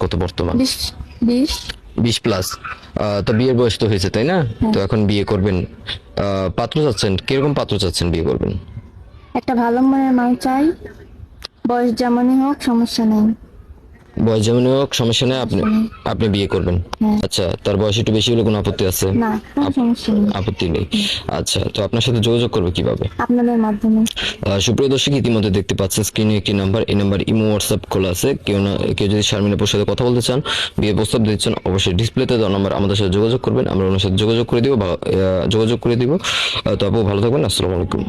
কত বর্তমান? 20। 20 প্লাস। তো বিয়ের বয়স তো হয়েছে তাই না? তো এখন বিয়ে করবেন, পাত্র চাচ্ছেন, কিরকম পাত্র চাচ্ছেন বিয়ে করবেন? একটা ভালো মনের মানুষ চাই, বয়স যেমনই হোক সমস্যা নেই। বয়স যেমন হোক সমস্যা নেই, আপনি সমস্যা নেই। আপনি বিয়ে করবেন। হ্যাঁ। আচ্ছা, তার বয়স একটু বেশি হলে কোনো আপত্তি আছে? না, কোনো সমস্যা নেই। আপত্তি নেই। আচ্ছা, তো আপনার সাথে যোগাযোগ করবে কিভাবে? আপনাদের মাধ্যমে। সুপ্রিয় দর্শক, ইতিমধ্যে দেখতে পাচ্ছেন স্ক্রিনে একটি নাম্বার, এই নাম্বার ইমো হোয়াটসঅ্যাপ খোলা আছে। কেউ যদি শারমিন আপুর সাথে কথা বলতে চান, বিয়ে প্রস্তাব দিতে চান, অবশ্যই ডিসপ্লেতে দেওয়া নাম্বার আমাদের সাথে যোগাযোগ করবেন, আমরা ওনার সাথে যোগাযোগ করে দিব বা যোগাযোগ করে দিব। তো আপু ভালো থাকবেন, আসসালামু আলাইকুম।